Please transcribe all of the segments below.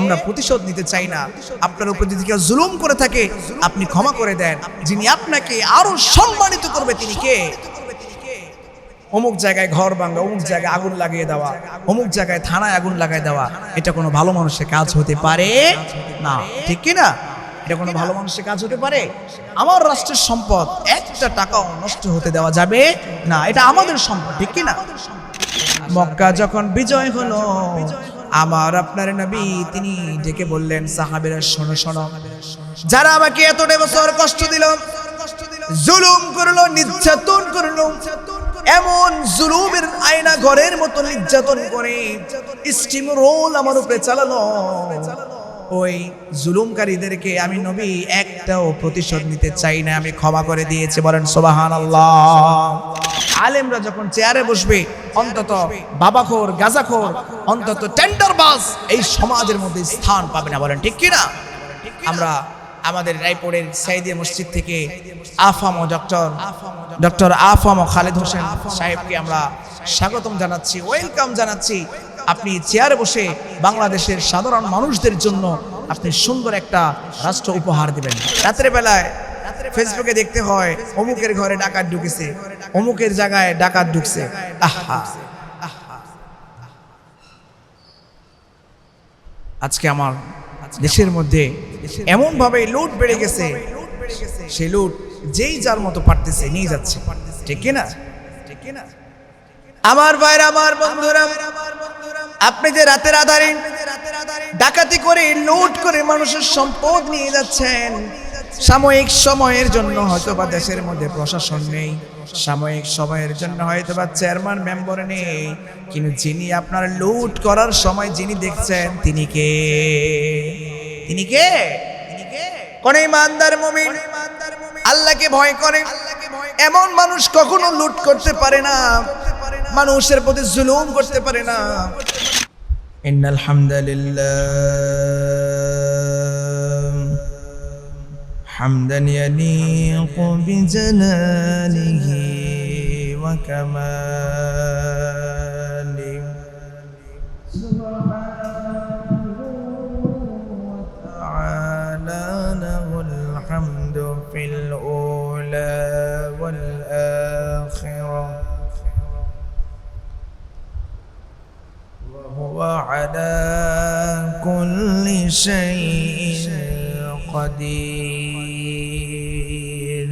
আমরা প্রতিশোধ নিতে চাই না। আপনার উপর যদি কেউ জুলুম করে থাকে আপনি ক্ষমা করে দেন। যিনি আপনাকে আরো সম্মানিত করবে তিনি কে? অমুক জায়গায় ঘর ভাঙা, অমুক জায়গায় আগুন লাগিয়ে দেওয়া, অমুক জায়গায় থানায় আগুন লাগিয়ে দেওয়া, এটা কোনো ভালো মানুষের কাজ হতে পারে না, ঠিক কি না? এটা কোনো ভালো মানুষের কাজ হতে পারে? আমার রাষ্ট্রের সম্পদ একটা টাকাও নষ্ট হতে দেওয়া যাবে না, এটা আমাদের সম্পদ, ঠিক কি না? মক্কা যখন বিজয় হলো, আমার আপনার নবী তিনি ডেকে বললেন, সাহাবীরা শোনো শোনো, যারা আমাকে এতটা বছর কষ্ট দিল, জুলুম করলো, নির্যাতন করলো, এমন জুলুমের আয়না ঘরের মতো নির্যাতন করে স্টিম রোল আমার উপরে চালালো, ওই জুলুমকারীদেরকে আমি নবী একটাও প্রতিশোধ নিতে চাই না, আমি ক্ষমা করে দিয়েছি। বলেন সুবহানাল্লাহ। আলেমরা যখন চেয়ারে বসবে, অন্তত বাবাখোর, গাঁজাখোর, অন্তত টেন্ডারবাজ এই সমাজের মধ্যে স্থান পাবে না। বলেন ঠিক কিনা? আমরা আমাদের রায়পুরের সাইদিয়া মসজিদ থেকে আফামো ডক্টর আফামো খালেদ হোসেন সাহেবকে আমরা স্বাগতম জানাচ্ছি, ওয়েলকাম জানাচ্ছি। আপনি চেয়ারে বসে বাংলাদেশের সাধারণ মানুষদের জন্য আপনি সুন্দর একটা রাষ্ট্র উপহার দিবেন। রাতের বেলায় ফেসবুকে দেখতে হয় অমুকের ঘরে ডাকাত ঢুকেছে, অমুকের জায়গায় ডাকাত ঢুকছে। আহা, আজকে আমার দেশের মধ্যে এমন ভাবে লুট বেড়ে গেছে, সেই লুট যেই যার মতো পারতেছে নিয়ে যাচ্ছে, ঠিক কিনা? আমার ভাইরা, আমার বন্ধুরা, আপনি যে রাতের আধারে ডাকাতি করে, লুট করে মানুষের সম্পদ নিয়ে যাচ্ছেন, সাময়িক সময়ের জন্য হয়তোবা দেশের মধ্যে প্রশাসন নেই, সাময়িক সময়ের জন্য হয়তোবা চেয়ারম্যান মেম্বার নেই, কিন্তু যিনি আপনার লুট করার সময় যিনি দেখছেন তিনি কে? তিনি কে? কোন ইমানদার মুমিন আল্লাহকে ভয় করে এমন মানুষ কখনো লুট করতে পারে না, মানুষের প্রতি জুলুম করতে পারে না। ইন্নাল হামদুলিল্লাহ হামদান ইয়ালিকু বিজালালিহি ওয়া কামালিহি, সুবহানাহু ওয়া তাআলা লাহুল হামদু ফিল উলা ওয়াল আখিরাহ ওয়া হুয়া আলা কুল্লি শাইইন قدير.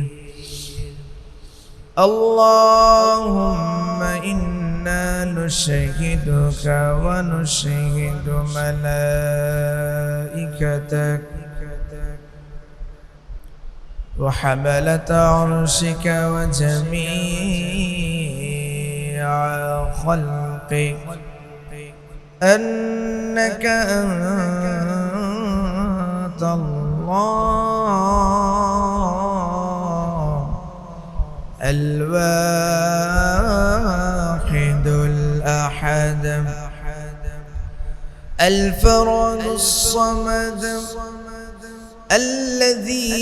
اللهم إنا نشهدك ونشهد ملائكتك وحملة عرشك وجميع خلقك أنك أنت الله الواحد الأحد الفرد الصمد الذي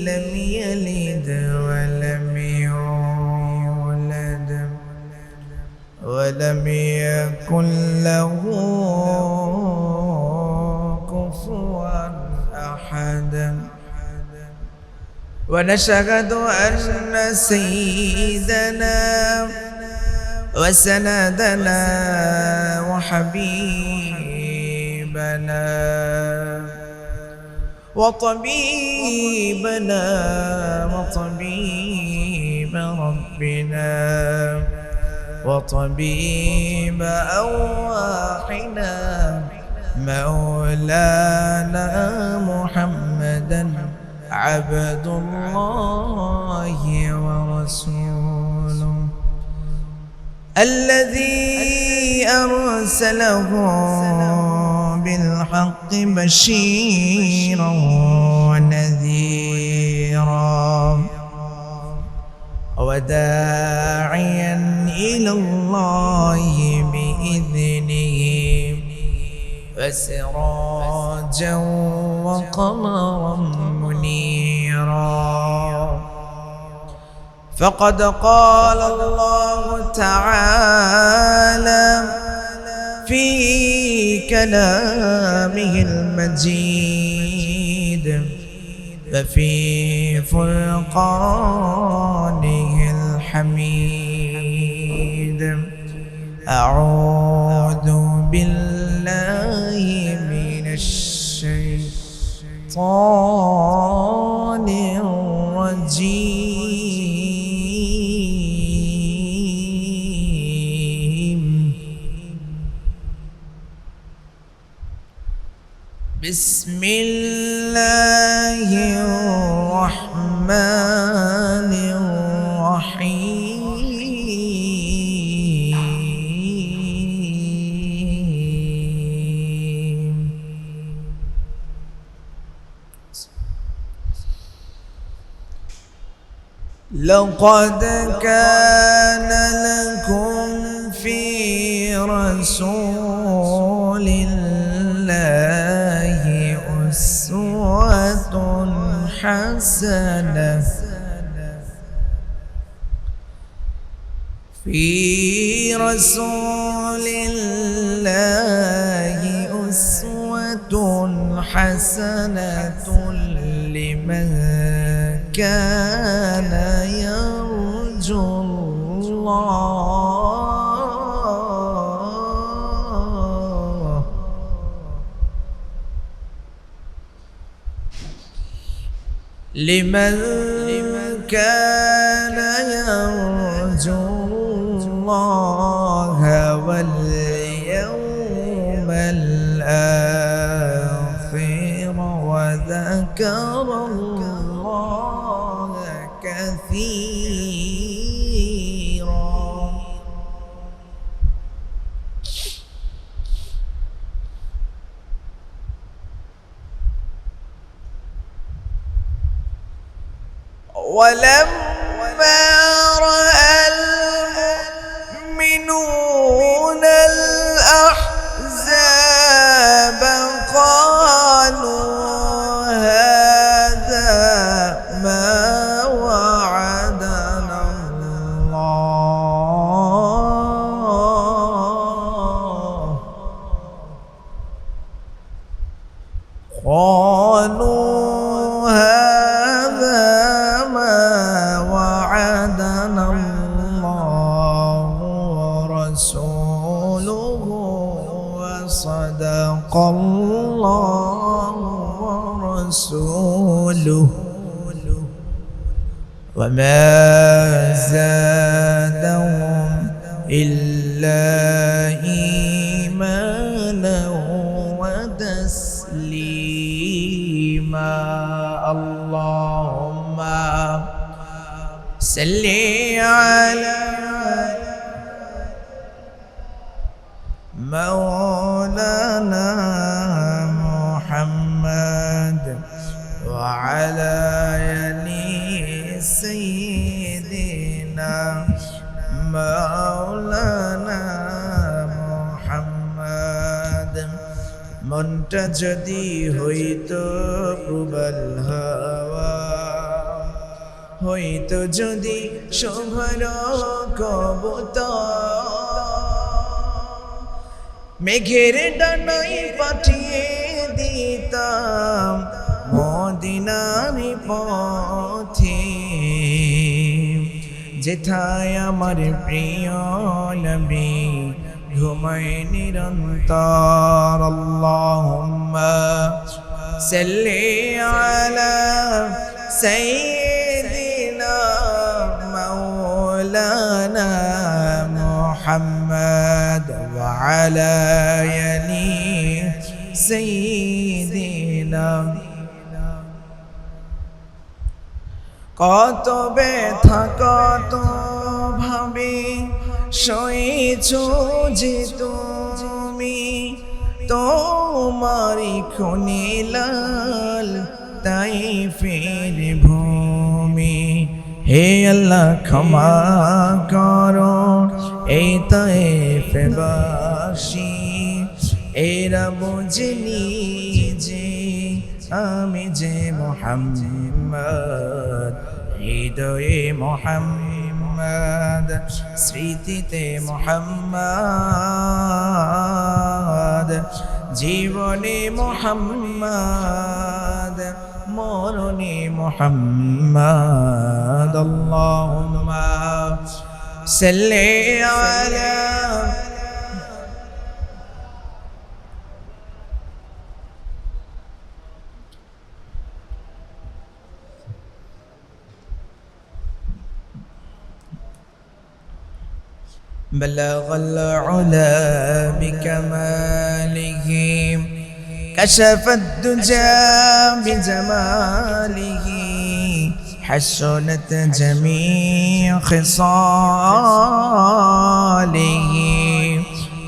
لم يلد ولم يولد ولم يكن له كفوا أحد. ونشهد أن سيدنا وسندنا وحبيبنا وطبيبنا وطبيب ربنا وطبيب أرواحنا مولانا محمدا عبد الله ورسوله الذي أرسله بالحق بشيرا ونذيرا وداعيا إلى الله بإذنه وسراجا وقمرا منيرا. فقد قال الله تعالى في كلامه المجيد وفي فرقانه الحميد. أعوذ بالله من الشيطان الرجيم. بسم الله الرحمن الرحيم. لقد كان لكم في رسول الله أسوة حسنة في رسول الله أسوة حسنة لمن كان يرجو الله لمن كان يرجو الله واليوم الآخر وذكر الله كثيرا. ولما رأى المؤمنون الأحزاب قالوا هذا ما وعدنا الله قالوا هذا ما وعدنا الله ورسوله وصدق الله ورسوله وما زادهم إلا إيمانا وتسليما. اللهم صل على مولانا محمد وعلى آل سيدنا مولانا محمد। মনটা যদি হইতো প্রবল হাওয়া, হইতো যদি শোভার কবুতর, মেঘের ডানায় পাঠিয়ে দিতাম মদিনার পথে, যেথায় আমার প্রিয় নবী ঘুমায় নিরন্তর। আল্লাহুম্মা সাল্লি আলা সাইয়্যিদিনা মাওলানা মুহাম্মদ ওয়া আলা আলি সাইয়্যিদিনা। কত ব্যথা কত ভাবে সয়েছো যে তুমি, তোমারি খুনে লাল তাইফের ভূমি। হে আল্লাহ ক্ষমা করো এই তাইফবাসী, এরা বুঝেনি যে আমি যে মুহাম্মদ, হৃদয়ে মুহাম্মদ মুহাম্মদ স্মৃতিতে মুহাম্মদ জীবনে মুহাম্মদ মরণে মুহাম্মদ আল্লাহুম্মা সাল্লি আলা بلغ العلا بكماله كشف الدجى بجماله حسنت جميع خصاله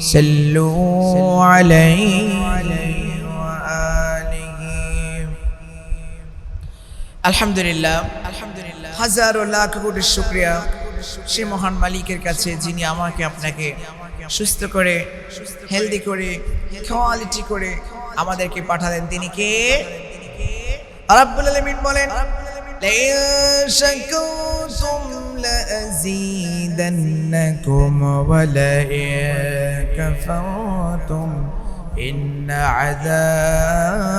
صلوا عليه وآله الحمد لله হাজারো লাখ কোটি শুকরিয়া সে মহান মালিকের কাছে যিনি আমাকে আপনাকে সুস্থ করে হেলদি করে কোয়ালিটি করে আমাদেরকে পাঠালেন তিনি কে রব্বুল আলামিন বলেন لئن شكرتم لأزيدنكم ولئن كفرتم إن عذابي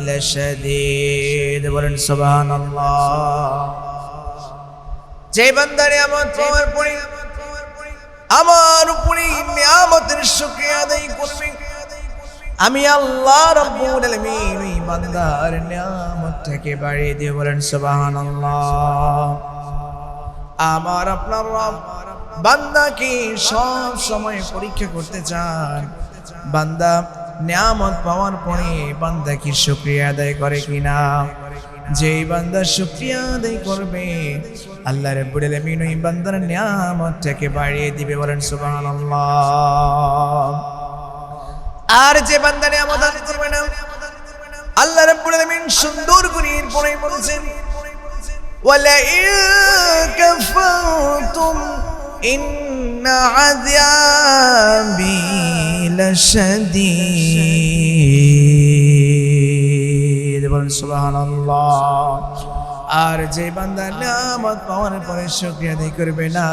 لشديد বলেন সুবহানাল্লাহ যে বান্দা নিয়ামত পাওয়ার পরে আমার উপরে নিয়ামতের শুকরিয়া আদায় করবে আমি আল্লাহ রাব্বুল আলামিন ওই বান্দার নিয়ামতটাকে বাড়িয়ে দিয়ে বলেন সুবহানাল্লাহ আমার আপনার রব বান্দাকে সব সময় পরীক্ষা করতে চান বান্দা নিয়ামত পাওয়ার পরে বান্দা কি শুকরিয়া আদায় করে কিনা যেই বান্দা শুকরিয়া আদায় করবে আল্লাহ রাব্বুল আলামিন ওই বান্দার নিয়ামতটাকে বাড়িয়ে দিবে বলেন সুবহানাল্লাহ আর যে বান্দা নিয়ামত আদায় করবে না আল্লাহ রাব্বুল আলামিন সুন্দর করে এরপরে বলেছেন ওয়ালা ইন কাফারতুম ইন্না আযাবি লাশাদীদ বলেন সুবহানাল্লাহ আর যে বান্দা নিয়ামত পাওয়ার পরে শুকরিয়া আদায় করবে না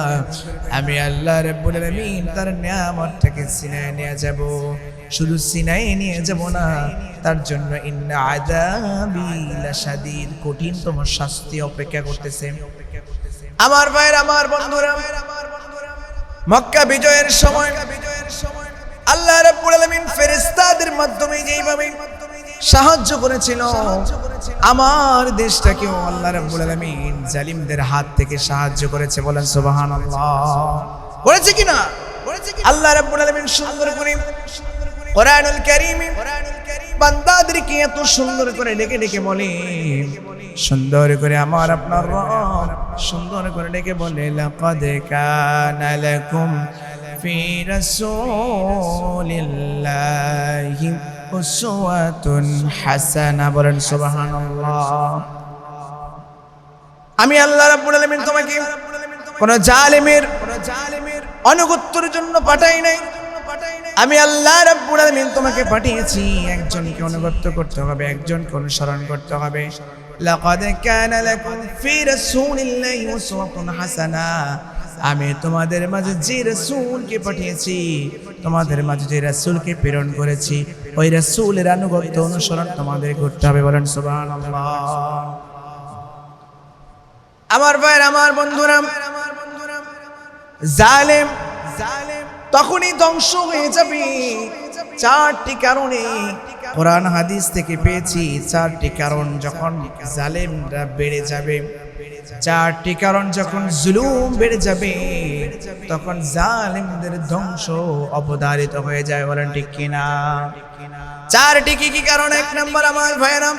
আমি আল্লাহ রাব্বুল আলামিন তার নিয়ামতটাকে সিনায় নিয়ে যাব শুধু সিনায় নিয়ে যাব না তার জন্য ইন্না আযাবি লাশাদীদ কঠিনতম শাস্তি অপেক্ষা করতেছে আমার ভাইরা আমার বন্ধুরা মক্কা বিজয়ের সময় আল্লাহ রাব্বুল আলামিন ফেরেশতাদের মাধ্যমে যেইভাবে সাহায্য করেছিল আমার দেশটাকেও আল্লাহ রাব্বুল আলামিন জালিমদের হাত থেকে সাহায্য করেছে বলেন সুবহানাল্লাহ করেছে কিনা আল্লাহ রাব্বুল আলামিন সুন্দর করে কোরআনুল কারীমে বান্দাদেরকে এত সুন্দর করে ডেকে ডেকে বলে সুন্দর করে আমার আপনার রব সুন্দর করে ডেকে বলে লাকাদ কানা লাকুম ফি রাসূলিল্লাহি উসওয়াতুন হাসানাহ বলেন সুবহানাল্লাহ আমি আল্লাহ রাব্বুল আলামিন তোমাকে কোন জালিমের অনুগত্যের জন্য পাঠাই নাই আমি আল্লাহ রাব্বুল আলামিন তোমাকে পাঠিয়েছি একজনকে অনুগত্য করতে হবে একজনকে অনুসরণ করতে হবে লাকাদ কানা লাকুম ফি রাসূলিল্লাহি উসওয়াতুন হাসানাহ আমি তোমাদের মাঝে যে রাসূলকে পাঠিয়েছি তোমাদের মাঝে যে রাসূলকে প্রেরণ করেছি ওই রাসূলের অনুগত্য অনুসরণ তোমাদের করতে হবে বলেন সুবহানাল্লাহ আমার ভাই আমার বন্ধুরা জালেম তখনই ধ্বংস হয়ে যাবে চারটি কারণে কোরআন হাদিস থেকে পেয়েছি চারটি কারণ যখন জালেমরা বেড়ে যাবে চারটি কারণ যখন জুলুম বেড়ে যাবে তখন জালেমদের ধ্বংস অবধারিত হয়ে যায় বলেন ঠিক কিনা চারটি কি কি কারণ এক নাম্বার আমার ভাইরা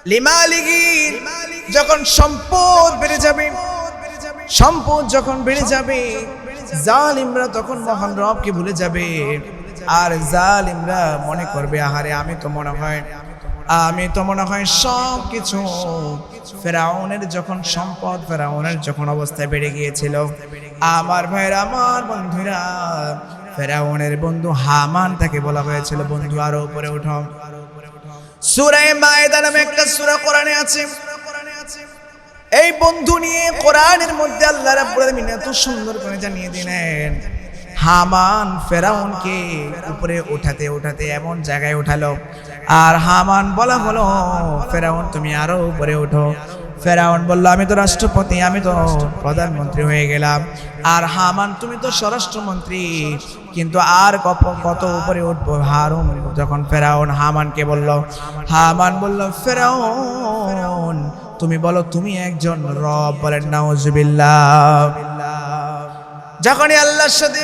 লিমালিহি যখন সম্পদ বেড়ে যাবে সম্পদ যখন বেড়ে যাবে জালিমরা তখন মহান রবকে ভুলে যাবে আর জালিমরা মনে করবে আহারে আমি তো মনে হয় সব কিছু ফেরাউনের যখন সম্পদ ফেরাউনের যখন অবস্থায় বেড়ে গিয়েছিল আমার ভাইরা আমার বন্ধুরা ফেরাউনের বন্ধু হামান তাকে বলা হয়েছিল বন্ধু আরো উপরে উঠো সূরা মায়েদা নামে একটা সূরা কোরআনে আছে এই বন্ধু নিয়ে কোরআনের মধ্যে আল্লাহ রাব্বুল আলামিন এত সুন্দর করে জানিয়ে দিলেন, হামান ফেরাউনকে উপরে উঠাতে উঠাতে এমন জায়গায় উঠালো, আর হামান বলা হলো ফেরাউন তুমি আরো উপরে ওঠো। ফেরাউন বলল আমি তো রাষ্ট্রপতি, আমি তো প্রধানমন্ত্রী হয়ে গেলাম, আর হামান তুমি তো স্বরাষ্ট্রমন্ত্রী, কিন্তু আর কত উপরে উঠবো হারুন। যখন ফেরাউন হামানকে বলল, হামান বলল ফেরাউন তুমি বলো তুমি একজন রব, বলেন নাউজুবিল্লাহ। যখনই আল্লাহর সাথে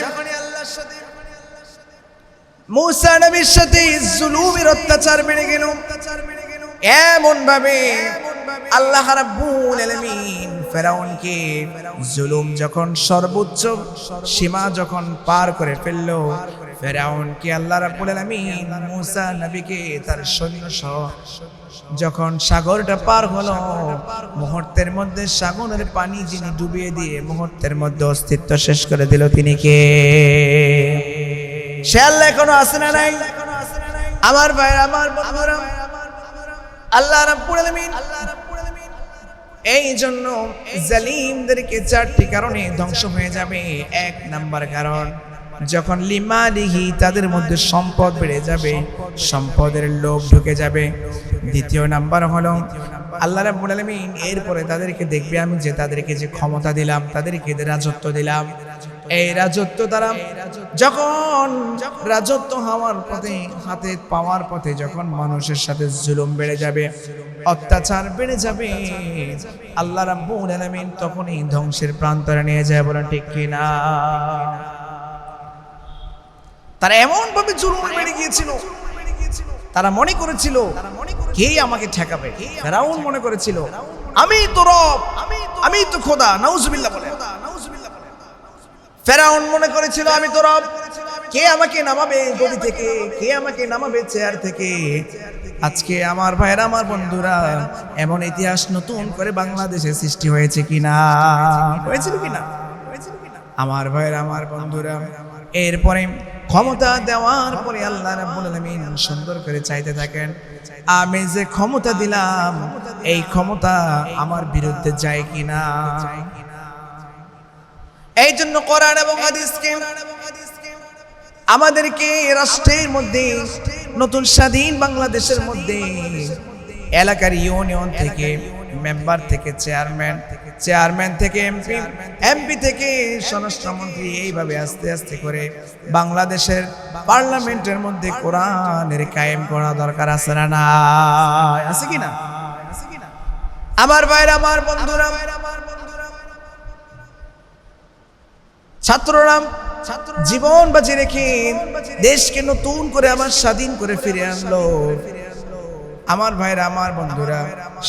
মূসা নবীর সাথে জুলুমের অত্যাচার বেড়ে গেল, এমন ভাবে আল্লাহ রাব্বুল আলামিন ফেরাউনকে জুলুম যখন সর্বোচ্চ সীমা যখন পার করে ফেললো, ফেরাউনকে আল্লাহ রাব্বুল আলামিন মূসা নবীকে তার সৈন্য সহ যখন সাগরটা পার হলো, মুহূর্তের মধ্যে সাগরের পানি যিনি ডুবিয়ে দিয়ে মুহূর্তের মধ্যে অস্তিত্ব শেষ করে দিল, তিনি কে? সে আল্লাহ এখনো আছে না নাই? আমার ভাই আমার বন্ধুরা, আল্লাহ রাব্বুল আলামিন এই জন্য জালিমদেরকে চারটি কারণে ধ্বংস হয়ে যাবে। এক নাম্বার কারণ, যখন লিমালিহি তাদের মধ্যে সম্পদ বেড়ে যাবে, সম্পদের লোভ ঢুকে যাবে। দ্বিতীয় নাম্বার হলো আল্লাহ রাব্বুল আলামিন এরপরে তাদেরকে দেখবে আমি যে তাদেরকে যে ক্ষমতা দিলাম, তাদেরকে যে রাজত্ব দিলাম, এই রাজত্ব দ্বারা যখন রাজত্ব হওয়ার পথে হাতে পাওয়ার পথে যখন মানুষের সাথে জুলুম বেড়ে যাবে, অত্যাচার বেড়ে যাবে, আল্লাহ রাব্বুল আলামিন তখনই ধ্বংসের প্রান্তরে নিয়ে যায়, বলেন ঠিক কিনা? তারা এমন ভাবে জুলুম বেড়ে গিয়েছিল, তারা মনে করেছিল কে আমাকে ঠেকাবে। ফেরাউন মনে করেছিল আমি তো রব, আমি তো খোদা, নাউজুবিল্লাহ বলে। ফেরাউন মনে করেছিল আমি তো রব, কে আমাকে নামাবে গদি থেকে, কে আমাকে নামাবে চেয়ার থেকে। আজকে আমার ভাইরা আমার বন্ধুরা, এমন ইতিহাস নতুন করে বাংলাদেশে সৃষ্টি হয়েছে কিনা? হয়েছিল কিনা? আমার ভাইরা আমার বন্ধুরা, এরপরে ক্ষমতা দেওয়ার পরে আল্লাহ রাব্বুল আলামিন সুন্দর করে চাইতে থাকেন আমি যে ক্ষমতা দিলাম এই ক্ষমতা আমার বিরুদ্ধে যায় কিনা। এই জন্য কোরআন এবং হাদিসকে আমাদেরকে রাষ্ট্রের মধ্যে নতুন স্বাধীন বাংলাদেশের মধ্যে এলাকার ইউনিয়ন থেকে মেম্বার থেকে চেয়ারম্যান, চেয়ারম্যান থেকে এমপি, এমপি থেকে স্বরাষ্ট্রমন্ত্রী, এইভাবে আস্তে আস্তে করে বাংলাদেশের পার্লামেন্টের মধ্যে কোরআনের কায়েম করা দরকার আছে না? না আছে কি না? আমার ভাইরা আমার বন্ধুরা, ছাত্ররা জীবন বাজি রেখে দেশকে নতুন করে আবার স্বাধীন করে ফিরে আনলো। আমার ভাইরা আমার বন্ধুরা,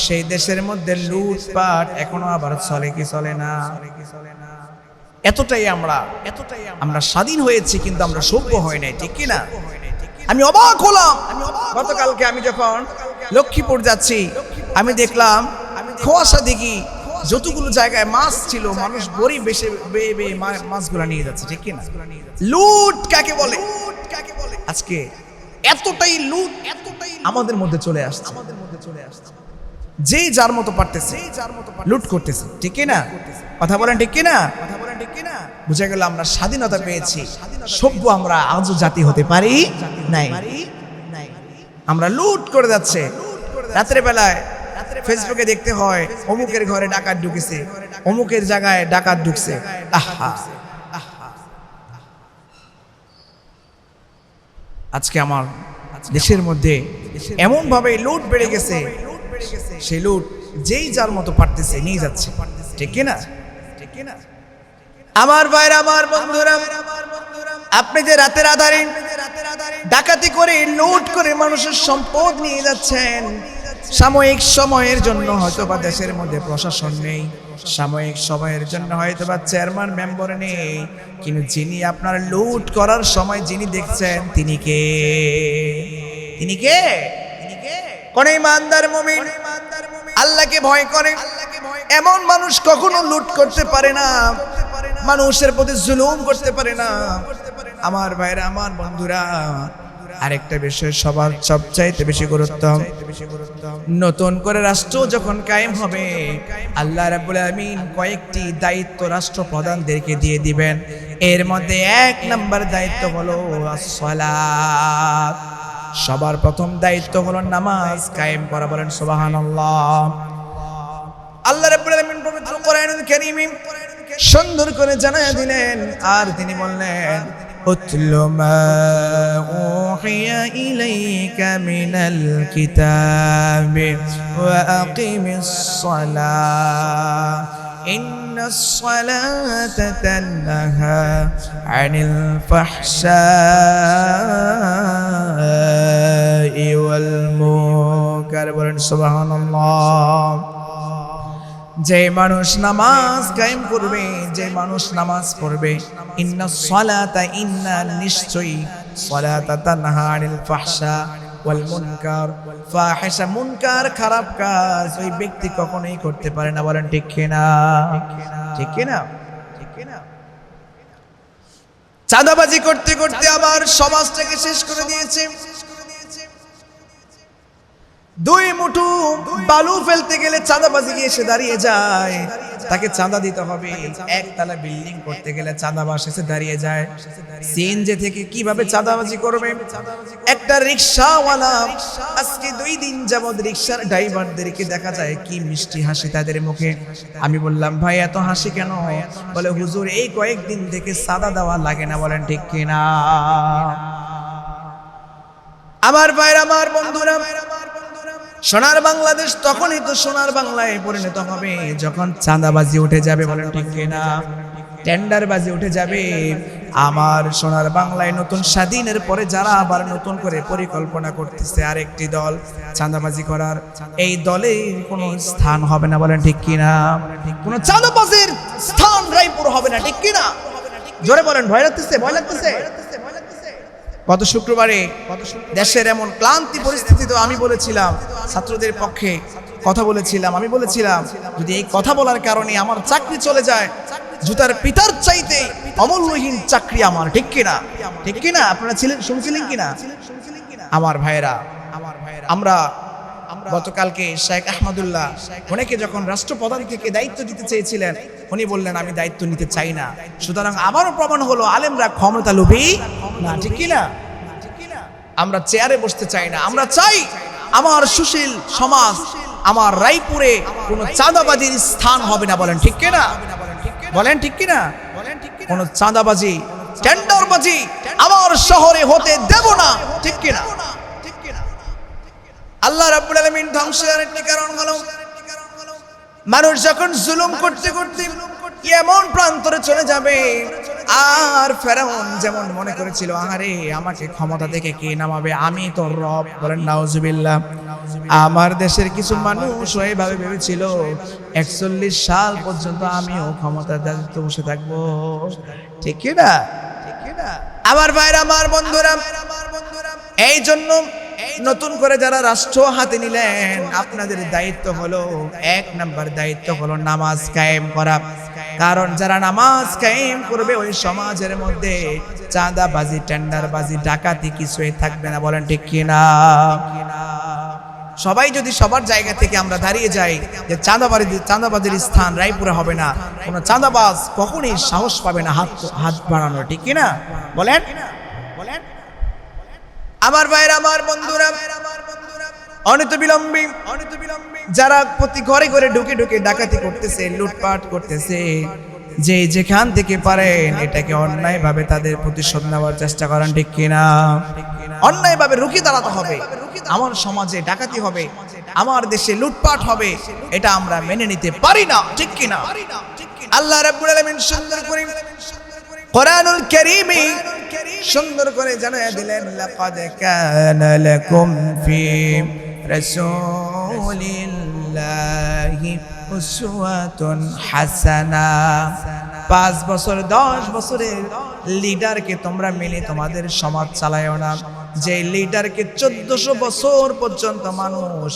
সেই দেশের মধ্যে লুটপাট এখনো আবার চলে কি চলে না? এতটাই আমরা স্বাধীন হয়েছি, কিন্তু আমরা সভ্য হই নাই, ঠিক কি না? আমি অবাক হলাম, গতকালকে আমি যখন লক্ষ্মীপুর যাচ্ছি, আমি দেখলাম খোয়াশা দিঘি যতগুলো জায়গায় মাছ ছিল, মানুষ গরিব বেশি বেয়ে মাছগুলা নিয়ে যাচ্ছে, ঠিক কি না? লুট কাকে বলে? আজকে এতটাই লুট আমাদের মধ্যে চলে আসছে, যেই যার মতো পারতেছে লুট করতেছে, ঠিক কি না? কথা বলেন ঠিক কি না? বুঝা গেল আমরা স্বাধীনতা পেয়েছি, সভ্য আমরা আজও জাতি হতে পারি নাই। আমরা লুট করে যাচ্ছে। রাতের বেলায় ফেসবুকে দেখতে হয় অমুকের ঘরে ডাকাত ঢুকেছে, অমুকের জায়গায় ডাকাত ঢুকছে। আহা, আজকে আমার দেশের মধ্যে এমন ভাবে লুট বেড়ে গেছে, সেই লুট যেই যার মতো পারতেছে নিয়ে যাচ্ছে, ঠিক কিনা? আমার ভাইরা আমার বন্ধুরা, আপনি যে রাতের আধারে ডাকাতি করে লুট করে মানুষের সম্পদ নিয়ে যাচ্ছেন, সাময়িক সময়ের জন্য হয়তোবা দেশের মধ্যে প্রশাসন নেই, সাময়িক সময়ের জন্য হয়তোবা চেয়ারম্যান মেম্বার নেই, কিন্তু যিনি আপনার লুট করার সময় যিনি দেখছেন তিনি কে? তিনি কে? কোন ইমানদার মুমিন আল্লাহকে ভয় করে এমন মানুষ কখনো লুট করতে পারে না, মানুষের প্রতি জুলুম করতে পারে না। আমার ভাইরা আমার বন্ধুরা, আরেকটা বিষয় সবার সবচাইতে বেশি গুরুত্ব, নতুন করে রাষ্ট্র যখন কায়েম হবে আল্লাহ রাব্বুল আলামিন কয়েকটি দায়িত্ব রাষ্ট্র প্রধানদেরকে দিয়ে দিবেন। এর মধ্যে 1 নম্বর দায়িত্ব হলো সালাত। সবার প্রথম দায়িত্ব হলো নামাজ কায়েম করা। বলেন সুবহানাল্লাহ। আল্লাহ রাব্বুল আলামিন পবিত্র কোরআনুল কারীমে সুন্দর করে জানায়া দিলেন, আর তিনি বললেন উতলু মা উহিয়া ইলাইকা মিনাল কিতাবি ওয়া আকিমিস সালাহ ইন্নাস সালাতা তানহা আনিল ফাহশাই ওয়াল মুনকার। বলেন সুবহানাল্লাহ। যে মানুষ নামাজ কায়েম করবে, যে মানুষ নামাজ পড়বে, ইন্নাস সালাতা, ইন্না নিশ্চয়ই, সালাতা তানহা আনিল ফাহশা ওয়াল মুনকার। ফাহিশা মুনকার খারাপ কাজ ওই ব্যক্তি কখনোই করতে পারে না। বলেন ঠিক কি না? ঠিক কি না? ঠিক কি না? চাঁদাবাজি করতে করতে আবার সমাজটাকে শেষ করে দিয়েছে। 2 মুঠো বালু ফেলতে গেলে চাঁদাবাজি গিয়ে এসে দাঁড়িয়ে যায়, তাকে চাঁদা দিতে হবে। একতলা বিল্ডিং করতে গেলে চাঁদাবাজ এসে দাঁড়িয়ে যায়। সিএনজি থেকে কিভাবে চাঁদাবাজি করবে? একটা রিকশাওয়ালা আজকে 2 দিন যাবত রিকশার ড্রাইভারদেরকে দেখা যায় কি মিষ্টি হাসি তাদের মুখে। আমি বললাম ভাই এত হাসি কেন? বলে হুজুর এই কয়েকদিন থেকে চাঁদা দেওয়া লাগে না। বলেন ঠিক কিনা? আমার ভাইরা, আমার বন্ধুরা, সোনার বাংলাদেশ তখনই তো সোনার বাংলায় পরিণত হবে যখন চাঁদাবাজি উঠে যাবে। বলেন ঠিক কিনা? টেন্ডারবাজি উঠে যাবে। আমার সোনার বাংলায় নতুন স্বাধীনের পরে যারা আবার নতুন করে পরিকল্পনা করতেছে আরেকটি দল চাঁদাবাজি করার, এই দলের কোনো স্থান হবে না। বলেন ঠিক কিনা? কোনো চাঁদাবাজির স্থান রায়পুর হবে না। ঠিক কিনা? জোরে বলেন। ভয় লাগতেছে? ভয় লাগতেছে? গত শুক্রবারে দেশের এমন ক্লান্তি পরিস্থিতি, তো আমি বলেছিলাম ছাত্রদের পক্ষে কথা বলেছিলাম। আমি বলেছিলাম যদি এই কথা বলার কারণে আমার চাকরি চলে যায়, জুতার পিতার চাইতে অমূল্যহীন চাকরি আমার। ঠিক কিনা? ঠিক কিনা? আপনারা ছিলেন, শুনছিলেন কিনা? আমার ভাইয়েরা, আমরা গতকালকে শেখ আহমদুল্লাহ ওনাকে যখন রাষ্ট্রপ্রধান থেকে দায়িত্ব দিতে চেয়েছিলেন, উনি বললেন আমি দায়িত্ব নিতে চাই না। সুতরাং আবারও প্রমাণ হলো আলেমরা ক্ষমতা লোভী না। ঠিক কিনা? আমরা চেয়ারে বসতে চাই না। আমরা চাই আমার সুশীল সমাজ, আমার রায়পুরে কোনো চাঁদাবাজির স্থান হবে না। বলেন ঠিক কিনা? বলেন ঠিক কিনা? কোনো চাঁদাবাজি, টেন্ডারবাজি আমার শহরে হতে দেব না। ঠিক কিনা? আল্লাহ রাব্বুল আলামিন ধ্বংসের আরেকটি কারণ হলো মানুষ যখন জুলুম করতে করতে এমন প্রান্তরে চলে যাবে, আর ফেরাউন যেমন মনে করেছিল আহারে আমাকে ক্ষমতা থেকে কে নামাবে, আমি তো রব। বলেন নাউজুবিল্লাহ। আমার দেশের কিছু মানুষ এইভাবে ভেবেছিল 41 সাল পর্যন্ত আমিও ক্ষমতার দায়িত্বে বসে থাকবো। ঠিক কি না? আমার ভাইরা, আমার বন্ধুরা, এই জন্য নতুন করে যারা রাষ্ট্র হাতে নিলেন আপনাদের দায়িত্ব হলো 1 নম্বর দায়িত্ব হলো নামাজ কায়েম করা। কারণ যারা নামাজ কায়েম করবে ওই সমাজের মধ্যে চাঁদাবাজি, টেন্ডারবাজি, ডাকাতি কিছুই থাকবে না। বলেন ঠিক কিনা? সবাই যদি সবার জায়গা থেকে আমরা দাঁড়িয়ে যাই যে চাঁদাবাজির স্থান রায়পুরে হবে না, কোনো চাঁদাবাজ কখনই সাহস পাবে না হাত বাড়ানো। ঠিক কিনা? বলেন। আমার ভাইরা, আমার বন্ধুরা, অনতিবিলম্বে যারা প্রতি ঘরে ঘরে ঢুকে ঢুকে ডাকাতি করতেছে, লুটপাট করতেছে, যে যেখান থেকে পারেন এটাকে অন্যায় ভাবে তাদের প্রতিশোধ নেওয়ার চেষ্টা করেন। ঠিক কিনা? অন্যায় ভাবে রুখে দাঁড়াতে হবে। আমার সমাজে ডাকাতি হবে, আমার দেশে লুটপাট হবে, এটা আমরা মেনে নিতে পারি না। ঠিক কিনা? আল্লাহ রাব্বুল আলামিন সুন্দর করে কোরআনুল কারীমে সুন্দর করে জানায়া দিলেন লাকাদ কানা লাকুম ফি রাসূলিল্লাহি উসওয়াতুন হাসানা। 5 বছর 10 বছরের লিডারকে তোমরা মেনে তোমাদের সমাজ চালায়ও না, যে লিডারকে 1400 বছর পর্যন্ত মানুষ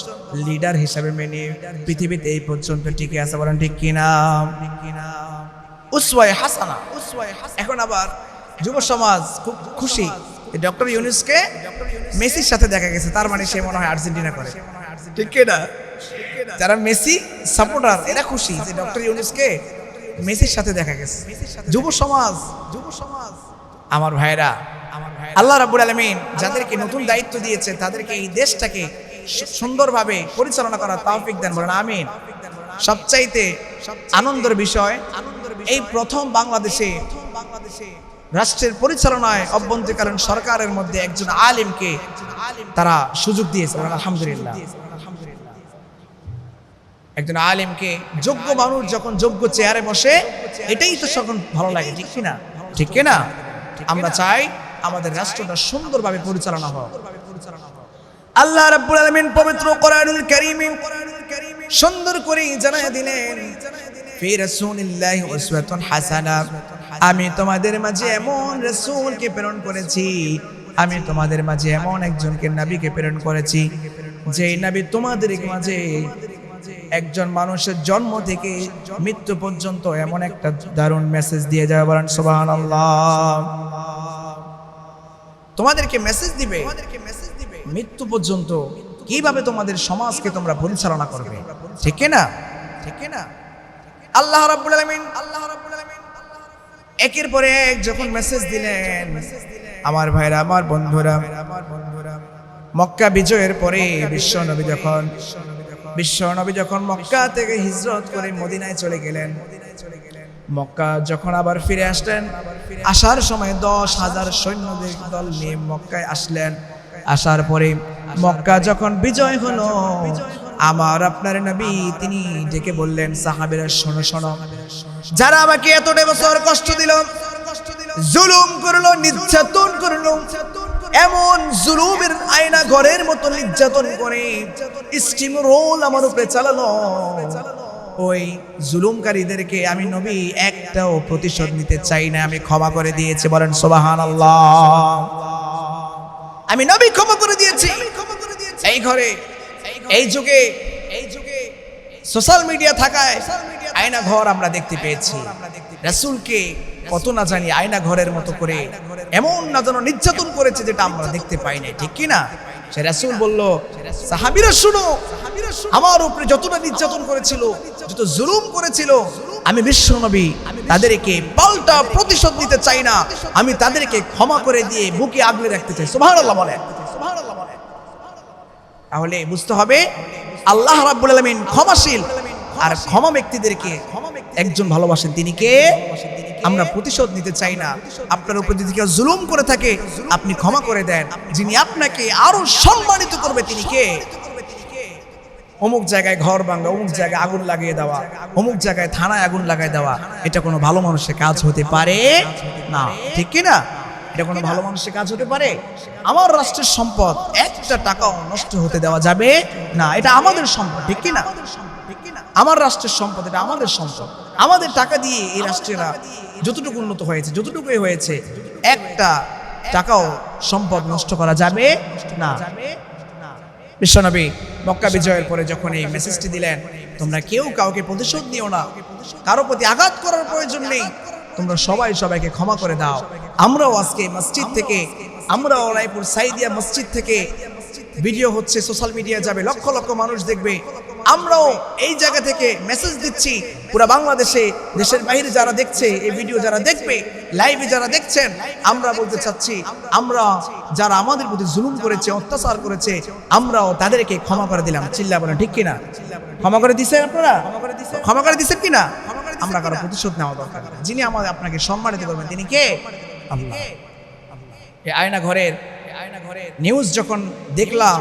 লিডার হিসাবে মেনে পৃথিবীতে এই পর্যন্ত টিকে আছে। বলেন ঠিক কিনা? উসওয়ায়ে হাসানা। এখন আবার যুব সমাজ খুব খুশি, ডক্টর ইউনুসকে মেসির সাথে দেখা গেছে, তার মানে সে মনে হয় আর্জেন্টিনা করে, ঠিক না? যারা মেসি সাপোর্টার এরা খুশি যে ডক্টর ইউনুসকে মেসির সাথে দেখা গেছে। যুব সমাজ আমার ভাইরা, আল্লাহ রাব্বুল আলামিন যাদেরকে নতুন দায়িত্ব দিয়েছে তাদেরকে এই দেশটাকে সুন্দরভাবে পরিচালনা করার তৌফিক দেন, বলেন আমিন। সবচাইতে আনন্দের বিষয়, এই প্রথম বাংলাদেশে রাষ্ট্রের পরিচালনায় অভ্যন্তরীণ সরকারের মধ্যে একজন আলিমকে তারা সুযোগ দিয়েছে, বলেন আলহামদুলিল্লাহ। একজন আলিমকে, যোগ্য মানুষ যখন যোগ্য চেয়ারে বসে এটাই তো তখন ভালো লাগে, ঠিক কিনা? ঠিক কিনা? আমরা চাই আমাদের রাষ্ট্রটা সুন্দরভাবে পরিচালনা হোক। আল্লাহ রাব্বুল আলামিন পবিত্র কোরআনুল কারীমে সুন্দর করে জানায়া দিলেন, ফি রাসূলিল্লাহি উসওয়াতুন হাসানা, আমি তোমাদের মাঝে এমন রাসূলকে প্রেরণ করেছি, আমি তোমাদের মাঝে এমন একজনকে নবীকে প্রেরণ করেছি, যে নবী তোমাদের মাঝে একজন মানুষের জন্ম থেকে মৃত্যু পর্যন্ত এমন একটা দারুণ মেসেজ দিয়ে যাবে, বলেন সুবহানাল্লাহ। তোমাদেরকে মেসেজ দিবে মৃত্যু পর্যন্ত, কিভাবে তোমাদের সমাজকে তোমরা পরিচালনা করবে, ঠিক না? ঠিক না? আল্লাহ রাব্বুল আলামিন একের পরে এক যখন মেসেজ দিলেন, আমার ভাইরা, আমার বন্ধুরা, মক্কা বিজয়ের পরে বিশ্বনবী যখন মক্কা থেকে হিজরত করে মদিনায় চলে গেলেন, মক্কা যখন আবার ফিরে আসলেন, আসার সময় 10,000 সৈন্যদের দল নিয়ে মক্কায় আসলেন। আসার পরে মক্কা যখন বিজয় হলো, আমার আপনার নবী তিনি ডেকে বললেন, সাহাবীরা শোনো শোনো, যারা আমাকে এতটা বছর কষ্ট দিল, জুলুম করলো, নির্যাতন করলো, এমন জুলুমের আয়না ঘরের মতো নির্যাতন করে স্টিম রোল আমার উপরে চালালো, ওই জুলুমকারীদেরকে আমি নবী একটাও প্রতিশোধ নিতে চাই না, আমি ক্ষমা করে দিয়েছি, বলেন সুবহানাল্লাহ। আমি নবী ক্ষমা করে দিয়েছি। এই ঘরে, এই যুগে সোশ্যাল মিডিয়া থাকায় আয়না ঘর আমরা দেখতে পেয়েছি। রাসূলকে কত না জানি আয়না ঘরের মতো করে এমন না যেন নির্যাতন করেছে যেটা আমরা দেখতে পাই না, ঠিক কি না? সে রাসূল বলল, সাহাবীরা শুনো, আমার উপরে যতটা নির্যাতন করেছিল, যত জুলুম করেছিল, আমি বিশ্বনবী তাদেরকে পাল্টা প্রতিশোধ নিতে চাই না, আমি তাদেরকে ক্ষমা করে দিয়ে বুকে আগলে রাখতে চাই। সুবহানাল্লাহ বলেন। তাহলে বুঝতে হবে আল্লাহ রাব্বুল আলামিন ক্ষমাশীল, আর ক্ষমা ব্যক্তিদেরকে একজন ভালোবাসেন, তিনি কে? আমরা প্রতিশোধ নিতে চাই না। আপনার উপর যদি কেউ জুলুম করে থাকে আপনি ক্ষমা করে দেন। যিনি আপনাকে আরো সম্মানিত করবে তিনি কে? অমুক জায়গায় ঘর ভাঙা, অমুক জায়গায় আগুন লাগিয়ে দেওয়া, অমুক জায়গায় থানায় আগুন লাগাই দেওয়া, এটা কোনো ভালো মানুষের কাজ হতে পারে না, ঠিক কি না? এটা কোনো ভালো মানুষের কাজ হতে পারে? আমার রাষ্ট্রের সম্পদ একটা টাকাও নষ্ট হতে দেওয়া যাবে না, এটা আমাদের সম্পদ, ঠিক কি না? আমার রাষ্ট্রের সম্পদ, এটা আমাদের সম্পদ, আমাদের টাকা দিয়ে এই রাষ্ট্রেরা যতটুকু উন্নত হয়েছে, যতটুকুই হয়েছে, একটা টাকাও সম্পদ নষ্ট করা যাবে না। বিশ্বনবী মক্কা বিজয়ের পরে যখন এই মেসেজটি দিলেন, তোমরা কেউ কাউকে প্রতিশোধ নিও না, কারো প্রতি আঘাত করার প্রয়োজন নেই, তোমরা সবাই সবাইকে ক্ষমা করে দাও। আমরাও আজকে মসজিদ থেকে, আমরাও রায়পুর সাইদিয়া মসজিদ থেকে ভিডিও হচ্ছে, সোশ্যাল মিডিয়া যাবে, লক্ষ লক্ষ মানুষ দেখবে, আমরাও এই জায়গা থেকে মেসেজ দিচ্ছি পুরো বাংলাদেশে, দেশের বাইরে যারা দেখছে এই ভিডিও, যারা দেখবে লাইভে যারা দেখছেন, আমরা বলতে চাচ্ছি, আমরা যারা আমাদের প্রতি জুলুম করেছে, অত্যাচার করেছে, আমরাও তাদেরকে ক্ষমা করে দিলাম। চিল্লা বলেন ঠিক কিনা? ক্ষমা করে দিচ্ছেন আপনারা? ক্ষমা করে দিচ্ছেন কিনা? আমরা কারো প্রতিশোধ নেওয়া দরকার না। যিনি আমাদের আপনাকে সম্মানিত করবেন তিনি কে? আল্লাহ। এই আয়না ঘরের নিউজ যখন দেখলাম,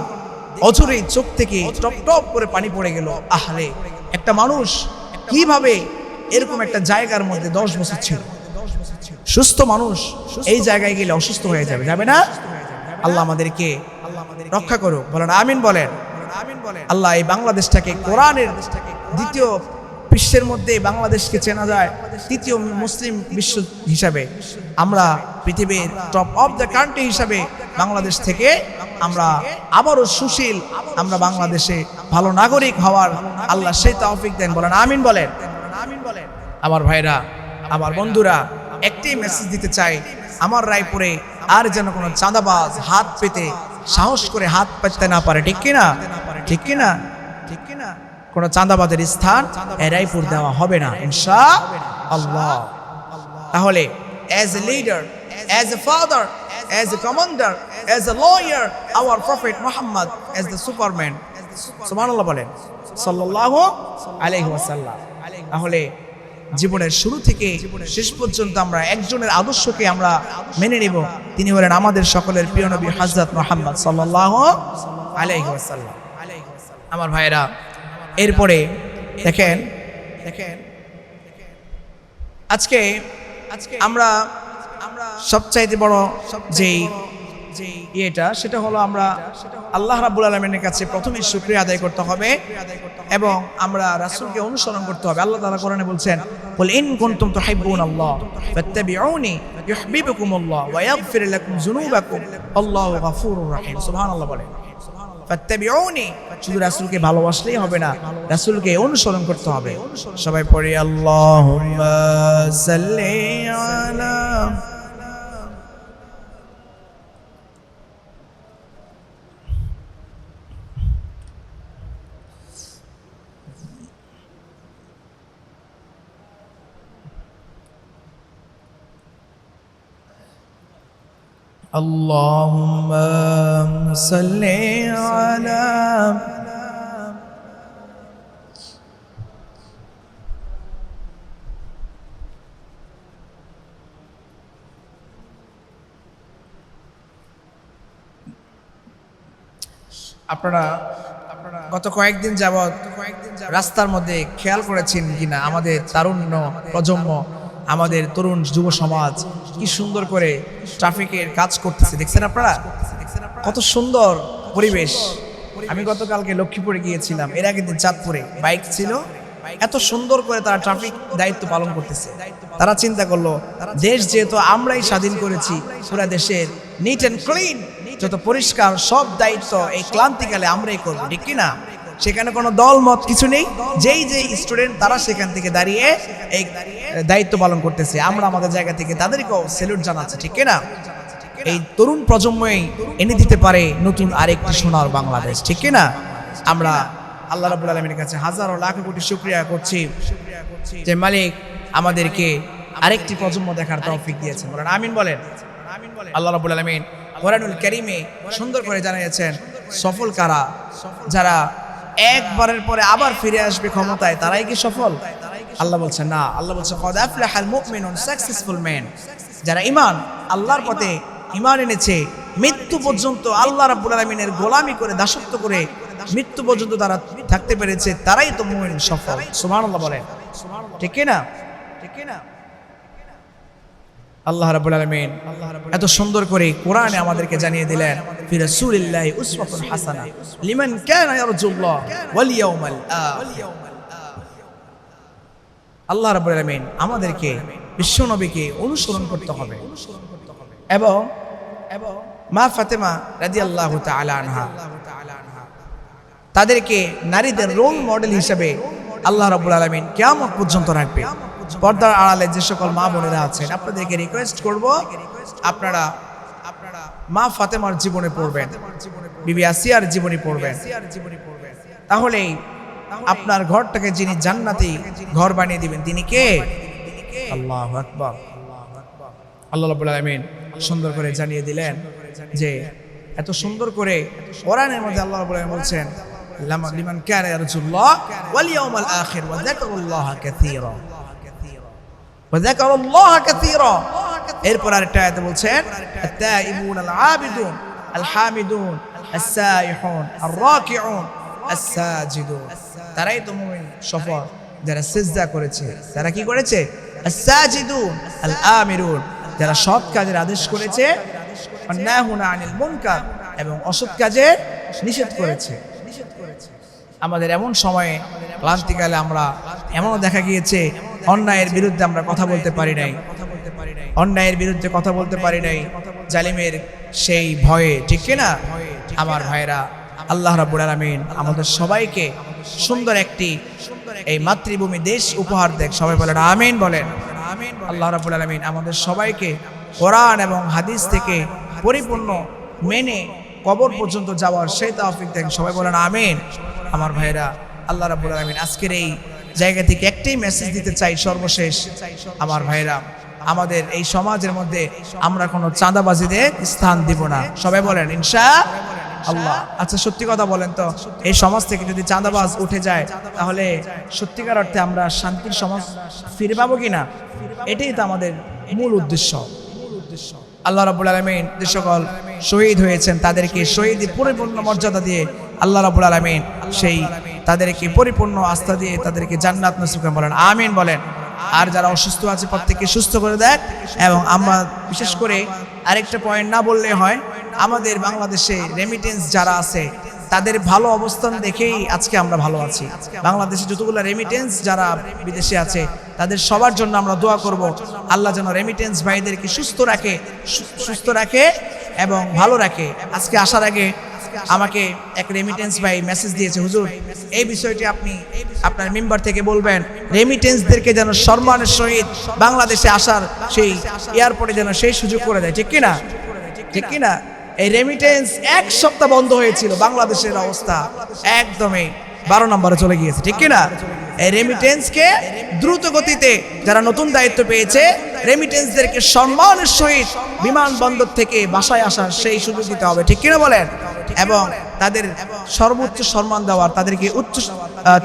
অঝরেই চোখ থেকে টপ টপ করে পানি পড়ে গেল। আহারে, একটা মানুষ কিভাবে এরকম একটা জায়গার মধ্যে 10 বছর ছিল, সুস্থ মানুষ এই জায়গায় গেলে অসুস্থ হয়ে যাবে, যাবে না? আল্লাহ আমাদেরকে রক্ষা করুক, বলেন আমিন বলেন। আল্লাহ এই বাংলাদেশটাকে কোরআনের দ্বিতীয় বিশ্বের মধ্যে বাংলাদেশকে চেনা যায় তৃতীয় মুসলিম বিশ্ব হিসাবে, আমরা পৃথিবীর টপ অফ দ্য কান্ট্রি হিসাবে বাংলাদেশ থেকে আমরা আবারও সুশীল, আমরা বাংলাদেশে ভালো নাগরিক হওয়ার আল্লাহ সেই তৌফিক দেন, বলেন আমিন বলেন। আমার ভাইরা, আমার বন্ধুরা, একটি মেসেজ দিতে চাই, আমার রায়পুরে আর যেন কোনো চাঁদাবাজ হাত পেতে সাহস করে হাত পেতে না পারে, ঠিক কিনা? ঠিক কিনা? ঠিক কিনা? কোনো চাঁদাবাজের স্থান এই রায়পুর দেওয়া হবে না ইনশাআল্লাহ। তাহলে as a leader, as a father, as a commander, as a lawyer, our prophet Muhammad as the superman, সুবহানাল্লাহ বলেন, সাল্লাল্লাহু আলাইহি ওয়াসাল্লাম। তাহলে জীবনের শুরু থেকে শেষ পর্যন্ত আমরা একজনের আদর্শকে আমরা মেনে নেব, তিনি হলেন আমাদের সকলের প্রিয় নবী হযরত মুহাম্মদ সাল্লাল্লাহু আলাইহি ওয়াসাল্লাম। আমার ভাইরা, এরপরে দেখেন আজকে আমরা সবচাইতে বড় যেই ইয়েটা সেটা হলো আমরা আল্লাহ রাব্বুল আলামিনের কাছে প্রথমে শুকরিয়া আদায় করতে হবে এবং আমরা রাসূলকে অনুসরণ করতে হবে। আল্লাহ তাআলা কোরআনে বলছেন, কুল ইন কুনতুম তুহিব্বুনাল্লাহ ফাত্তাবিউনি ইউহিব্বুকুমুল্লাহ ওয়া ইয়াগফির লাকুম যুনুবাকুম আল্লাহু গফুরুর রহিম। সুবহানাল্লাহ বলেন, ফাত্তাবিউনি, শুধু রাসূলকে ভালোবাসলেই হবে না, রাসূলকে অনুসরণ করতে হবে। সবাই পড়ি আল্লাহুম্মা সাল্লি আলা Allahumma salli ala আপনারা গত কয়েকদিন যাবৎ রাস্তার মধ্যে খেয়াল করেছেন কিনা আমাদের তারুণ্য প্রজন্ম, আমাদের তরুণ যুব সমাজ কি সুন্দর করে ট্রাফিকের কাজ করতেছে, দেখছেন আপনারা? কত সুন্দর পরিবেশ। আমি গতকালকে লক্ষ্মীপুরে গিয়েছিলাম, এর আগের দিন চাঁদপুরে বাইক ছিল, এত সুন্দর করে তারা ট্রাফিক দায়িত্ব পালন করতেছে। তারা চিন্তা করলো, দেশ যেহেতু আমরাই স্বাধীন করেছি, পুরো দেশের নিট অ্যান্ড ক্লিন, যত পরিষ্কার সব দায়িত্ব এই ক্লান্তিকালে আমরাই করবো, ঠিক কিনা? সেখানে কোনো দল মত কিছু নেই, যেই স্টুডেন্ট তারা সেখান থেকে দাঁড়িয়ে এই দায়িত্ব পালন করতেছে, আমরা আমাদের জায়গা থেকে তাদেরকেও স্যালুট জানাচ্ছি, ঠিক কিনা? এই তরুণ প্রজন্মই এনে দিতে পারে নতুন আরেকটি সোনার বাংলাদেশ, ঠিক কিনা? আমরা আল্লাহ রাব্বুল আলামিনের কাছে হাজারো লাখ কোটি শুকরিয়া করছি যে মালিক আমাদেরকে আরেকটি প্রজন্ম দেখার তৌফিক দিয়েছেন। বলেন আমিন বলেন। আল্লাহ রাব্বুল আলামিন কোরআনুল কারীমে সুন্দর করে জানিয়েছেন সফল কারা, যারা একবারের পরে আবার ফিরে আসবে ক্ষমতায়, তারাই কি সফল? আল্লাহ বলছেন না, আল্লাহ বলছেন কদ আফলাহাল মুমিনুন, সাকসেসফুল ম্যান, যারা ঈমান আল্লাহর পথে ঈমান এনেছে, মৃত্যু পর্যন্ত আল্লাহ রাব্বুল আলামিনের গোলামি করে দাসত্ব করে মৃত্যু পর্যন্ত তারা থাকতে পেরেছে, তারাই তো মুমিন সফল। সুবহানাল্লাহ বলেন, ঠিক কি না? ঠিক কি না? আল্লাহ রাব্বুল আলামিন এত সুন্দর করে কোরআনে আমাদেরকে জানিয়ে দিলেন, ফি রাসূলিল্লাহি উসওয়াতুন হাসানা লিমান কানা ইয়ারজুল্লাহ ওয়াল ইয়াউমাল আখির। আল্লাহ রাব্বুল আলামিন আমাদেরকে বিশ্বনবীকে অনুসরণ করতে হবে এবং মা ফাতেমা রাদিয়াল্লাহু তাআলা আনহা তাদেরকে নারীদের রোল মডেল হিসেবে আল্লাহ রাব্বুল আলামিন কিয়ামত পর্যন্ত রাখবে। পর্দার আড়ালে যে সকল মা বোনেরা আছেন, আপনাদেরকে রিকোয়েস্ট করব, আপনারা মা ফাতেমার জীবনে পড়বেন, বিবি আসিয়ার জীবনী পড়বেন, তাহলেই আপনার ঘরটাকে যিনি জান্নাতি ঘর বানিয়ে দিবেন তিনি কে? আল্লাহু আকবার। আল্লাহ রাব্বুল আলামিন সুন্দর করে জানিয়ে দিলেন যে এত সুন্দর করে কোরআনের মধ্যে আল্লাহ রাব্বুল আলামিন বলছেন, লিমান কানা ইয়ারজুল্লাহ ওয়াল ইয়াউমাল আখির ওয়া যাকারাল্লাহা কাসীরা ওয়া যাকারাল্লাহা কাসীরা। এরপর আরেকটা আয়াতে বলছেন, আত-তাইবুন আল-আবিদুন আল-হামিদুন আস-সাইহুন আর-রাকিউন আস-সাজিদুন। তারাই তো মুমিন সফল, যারা সিজদা করেছে, যারা কি করেছে? আস-সাজিদুন আল-আমিরুন, যারা সৎ কাজের আদেশ করেছে, নাহুনা আনিল মুনকার, এবং অসৎ কাজের নিষেধ করেছে। আমাদের এমন সময়ে ক্লান্তিকালে আমরা এমনও দেখা গিয়েছে অন্যায়ের বিরুদ্ধে আমরা কথা বলতে পারি নাই, অন্যায়ের বিরুদ্ধে কথা বলতে পারি নাই জালিমের সেই ভয়ে, ঠিক কিনা? আমার ভাইরা, আল্লাহ রাব্বুল আলামিন আমাদের সবাইকে সুন্দর একটি এই মাতৃভূমি দেশ উপহার দেখ। সবাই বলেন আমিন বলেন। আল্লাহ রাব্বুল আলামিন আমাদের সবাইকে কোরআন এবং হাদিস থেকে পরিপূর্ণ মেনে কবর পর্যন্ত যাওয়ার সেই তৌফিক দেন। সবাই বলেন আমিন। আমার ভাইরা, আল্লাহ রাব্বুল আলামিন আজকের এই জায়গা থেকে একটাই মেসেজ দিতে চাই সর্বশেষ। আমার ভাইরা, আমাদের এই সমাজের মধ্যে আমরা কোনো চাঁদাবাজিদের স্থান দিব না। সবাই বলেন ইনশাআল্লাহ। আচ্ছা, সত্যি কথা বলেন তো, এই সমাজ থেকে যদি চাঁদাবাজ উঠে যায় তাহলে সত্যিকার অর্থে আমরা শান্তির সমাজ ফিরে পাবো কিনা? এটাই তো আমাদের মূল উদ্দেশ্য। আল্লাহ রাব্বুল আলামিন যে সকল শহীদ হয়েছেন তাদেরকে শহীদ পরিপূর্ণ মর্যাদা দিয়ে আল্লাহ রাব্বুল আলামিন সেই তাদেরকে পরিপূর্ণ আস্থা দিয়ে তাদেরকে জান্নাত নসিব করেন। বলেন আমিন বলেন। আর যারা অসুস্থ আছে প্রত্যেককে সুস্থ করে দেয়। এবং আমরা বিশেষ করে আরেকটা পয়েন্ট না বললে হয়, আমাদের বাংলাদেশে রেমিটেন্স যারা আছে তাদের ভালো অবস্থান দেখেই আজকে আমরা ভালো আছি। বাংলাদেশে যতগুলো রেমিটেন্স যারা বিদেশে আছে তাদের সবার জন্য আমরা দোয়া করব, আল্লাহ যেন রেমিটেন্স ভাইদেরকে সুস্থ রাখে এবং ভালো রাখে। আজকে আসার আগে আমাকে এক রেমিটেন্স ভাই মেসেজ দিয়েছে, হুজুর এই বিষয়টি আপনি আপনার মেম্বার থেকে বলবেন, রেমিটেন্সদেরকে যেন সম্মানের সহিত বাংলাদেশে আসার সেই এয়ারপোর্টে যেন সেই সুযোগ করে দেয়। ঠিক কিনা? ঠিক কিনা? এই রেমিটেন্স এক সপ্তাহ বন্ধ হয়েছিল, বাংলাদেশের অবস্থা একদমই 12 নম্বরে চলে গিয়েছে। ঠিক কিনা? এই রেমিটেন্সকে দ্রুত গতিতে যারা নতুন দায়িত্ব পেয়েছে, রেমিটেন্সদেরকে সম্মানের সহিত বিমানবন্দর থেকে বাসায় আসার সেই সুযোগ দিতে হবে। ঠিক কিনা বলেন? এবং তাদের সর্বোচ্চ সম্মান দেওয়ার, তাদেরকে উচ্চ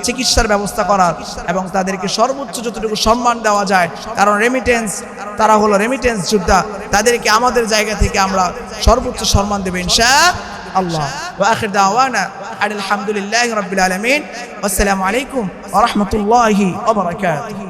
চিকিৎসার ব্যবস্থা করার এবং তাদেরকে সর্বোচ্চ যতটুকু সম্মান দেওয়া যায়, কারণ রেমিটেন্স তারা হলো রেমিটেন্স যোদ্ধা, তাদেরকে আমাদের জায়গা থেকে আমরা সর্বোচ্চ সম্মান দেব ইনশাআল্লাহ। ওয়া আখির দাওয়ানা আলহামদুলিল্লাহি রাব্বিল আলামিন। আসসালামু আলাইকুম ওয়া রাহমাতুল্লাহি ওয়া বারাকাতুহু।